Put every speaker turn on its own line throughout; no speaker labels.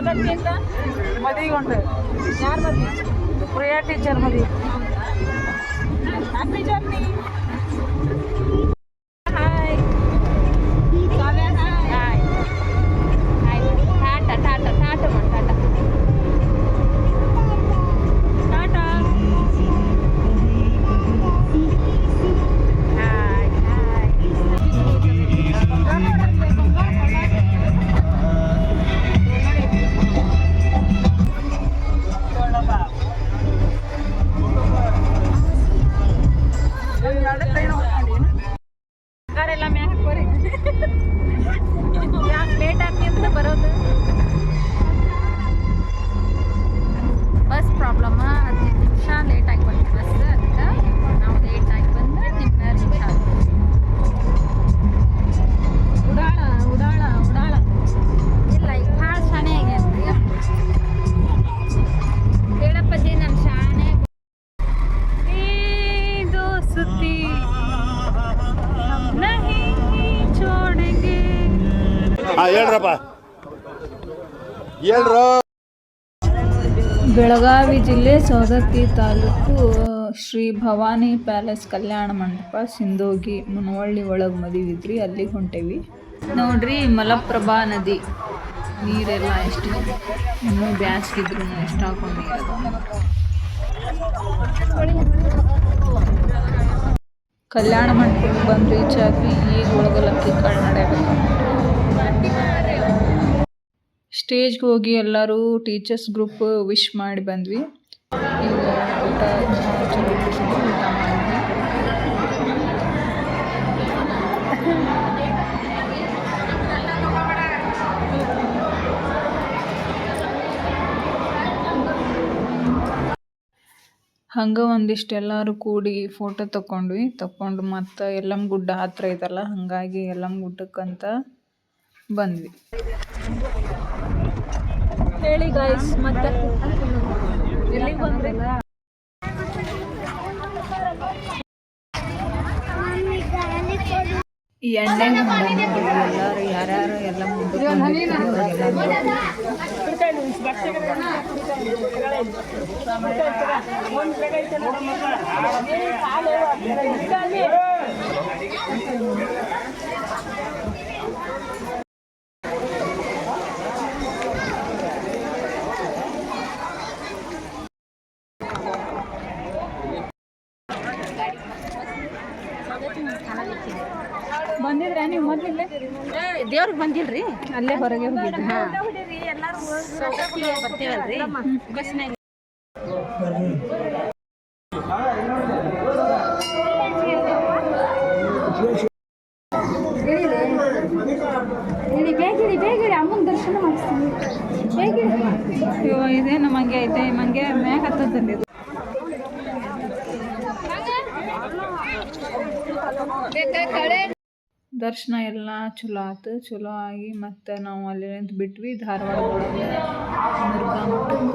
ಸೌದತ್ತಿಯಿಂದ ಮದುವೆಗೊಂಡು ಯಾರು ಮದುವೆ ಪ್ರಿಯಾ ಟೀಚರ್ ಮದುವೆ happy journey hi hi hi Tata Tata Tata ಮಾಡಿ ಟಾಟಾ ಟಾಟಾ ಹಾಯ್ ಹಾಯ್ ಕಾರೆಲ್ಲ ಮ್ಯಾಕ್ ಹಾಕೋರಿ ಯಾಕೆ ಲೇಟ್ ಆಗ್ತಿ ಅಂತ ಬರೋದು ಬಸ್ ಪ್ರಾಬ್ಲಮ್ 15 ನಿಮಿಷ ಲೇಟ್ ಆಗಿ ಬಂತು ಬಸ್ ಅದಕ್ಕೆ ನಾವು ಲೇಟ್ ಆಗಿ ಬಂದ್ರೆ 15 ನಿಮಿಷ ಉಡಾಳ ಉಡಾಳ ಉಡಾಳ ಇಲ್ಲ ಈಗ ಭಾಳ ಶಾನೆ ಆಗ್ಯದ ಹೇಳಪ್ಪಜ್ಜಿ ನಮ್ಮ ಶಾನೆ ಇದು ಸುದ್ದಿ
ಹೇಳ್ರಪ್ಪ ಹೇಳ್ರು.
ಬೆಳಗಾವಿ ಜಿಲ್ಲೆ ಸವದತ್ತಿ ತಾಲೂಕು ಶ್ರೀ ಭವಾನಿ ಪ್ಯಾಲೇಸ್ ಕಲ್ಯಾಣ ಮಂಟಪ ಸಿಂದೋಗಿ ಮುನವಳ್ಳಿ ಒಳಗೆ ಮದುವಿದ್ರಿ ಅಲ್ಲಿಗೆ ಹೊಂಟೇವಿ ನೋಡ್ರಿ. ಮಲಪ್ರಭಾ ನದಿ ನೀರೆಲ್ಲ ಎಷ್ಟು ಇನ್ನೂ ಬ್ಯಾಸ್ಗಿದ್ರು ಎಷ್ಟು ಹಾಕೊಂಡು ನೀರದ ಕಲ್ಯಾಣ ಮಂಟಪಕ್ಕೆ ಬಂದು ರೀಚ್ ಆದ್ವಿ. ಈಗ ಒಳಗಲಕ್ಕಿ ಕಾಳು ನಡೆಯಬೇಕು. ಸ್ಟೇಜ್ಗೆ ಹೋಗಿ ಎಲ್ಲರೂ ಟೀಚರ್ಸ್ ಗ್ರೂಪ್ ವಿಶ್ ಮಾಡಿ ಬಂದ್ವಿ. ಈಗ ಊಟ ಊಟ ಮಾಡಿದ್ವಿ. ಹಂಗೆ ಒಂದಿಷ್ಟು ಎಲ್ಲರೂ ಕೂಡಿ ಫೋಟೋ ತಗೊಂಡು ಮತ್ತು ಯಲ್ಲಮ್ಮ ಗುಡ್ಡ ಹತ್ರ ಐತಲ್ಲ, ಹಾಗಾಗಿ ಯಲ್ಲಮ್ಮ ಗುಡ್ಡಕ್ಕಂತ ಬಂದ್ವಿ. ಹೇಳಿ ಗಾಯ್ಸ್, ಮತ್ತೆ ಎಲ್ಲಿಗೆ ಬಂದ್ರಿ? ಈ ಎಣ್ಣೆ ಎಲ್ಲರೂ ಯಾರ್ಯಾರು ಯಲ್ಲಮ್ಮ ಗುಡ್ಡಕ್ಕೆ ಬಂದಿದ್ರೆ ನೀವು ಮೊದಲಿಲ್ಲ
ದೇವ್ರಿಗೆ ಬಂದಿಲ್ರಿ,
ಅಲ್ಲೇ ಹೊರಗೆ ಹೋಗಿದ್ರಿ.
ಬರ್ತೀವಲ್ರಿ ಬಸ್ನಾಗ.
ಬೇಗ ಅಮ್ಮನ ದರ್ಶನ ಮಾಡಿಸ್ತೀನಿ. ಇದೇನು ಮಂಗೆ ಐತೆ, ಮಂಗೆ ಮ್ಯಾಗ ಹತ್ತದಲ್ಲಿ ಇದು ದರ್ಶನ ಎಲ್ಲ ಚಲೋ ಆಯ್ತು. ಚಲೋ ಆಗಿ ಮತ್ತು ನಾವು ಅಲ್ಲಿ ನಿಂತು ಬಿಟ್ವಿ. ಧಾರವಾಡ ಒಳಗೆ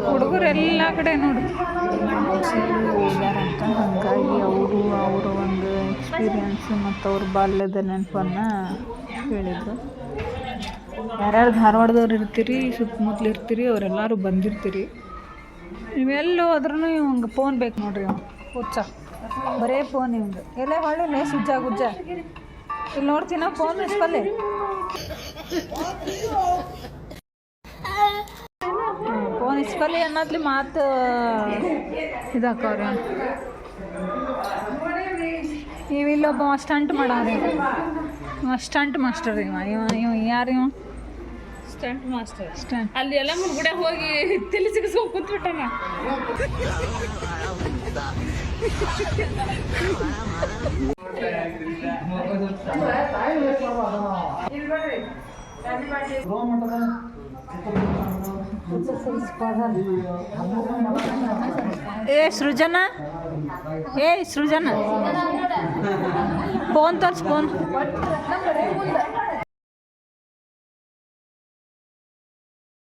ಹುಡುಗರು ಎಲ್ಲ ಕಡೆ ನೋಡಿ ಹೋಗ್ಯಾರಂತ. ಹಾಗಾಗಿ ಅವರ ಒಂದು ಎಕ್ಸ್ಪೀರಿಯನ್ಸ್ ಮತ್ತು ಅವ್ರ ಬಾಲ್ಯದ ನೆನಪನ್ನು ಹೇಳಿದರು. ಯಾರ್ಯಾರು ಧಾರವಾಡದವ್ರು ಇರ್ತೀರಿ, ಸುತ್ತಮುತ್ತಲು ಇರ್ತೀರಿ, ಅವರೆಲ್ಲರೂ ಬಂದಿರ್ತೀರಿ. ನೀವೆಲ್ಲೂ ಹೋದ್ರೂ ಇವಂಗೆ ಫೋನ್ ಬೇಕು ನೋಡ್ರಿ. ಹುಚ್ಚ ಬರೇ ಫೋನ್ ಇವಂದು. ಎಲ್ಲೇ ಹೊಳ್ಳಿ ಸುಜ್ಜ ಗುಜ್ಜ ಇಲ್ಲಿ ನೋಡ್ತೀನ ಫೋನ್ ಇಸ್ಕೊಳ್ಳಿ. ಫೋನ್ ಇಸ್ಕೊಳ್ಳಿ ಅನ್ನೋದ್ಲಿ ಮಾತು ಇದಾಕವ್ರಿ. ಇವಿಲ್ಲೊಬ್ಬ ಸ್ಟಂಟ್ ಮಾಡವ್ರಿ. ಸ್ಟಂಟ್ ಮಾಸ್ಟರ್ ಇವ ಯಾರು? ಇವ
ಸ್ಟಂಟ್ ಮಾಸ್ಟರ್. ಅಲ್ಲಿ ಎಲ್ಲ ಮುನ್ಗಡೆ ಹೋಗಿ ತಲೆ ಸಿಗಿಸ್ಕೊಂಡು ಕೂತ್ಬಿಟ್ಟಾನ.
ಸೃಜನಾ ಫೋನ್ ತೋರ್ಸ್. ಫೋನ್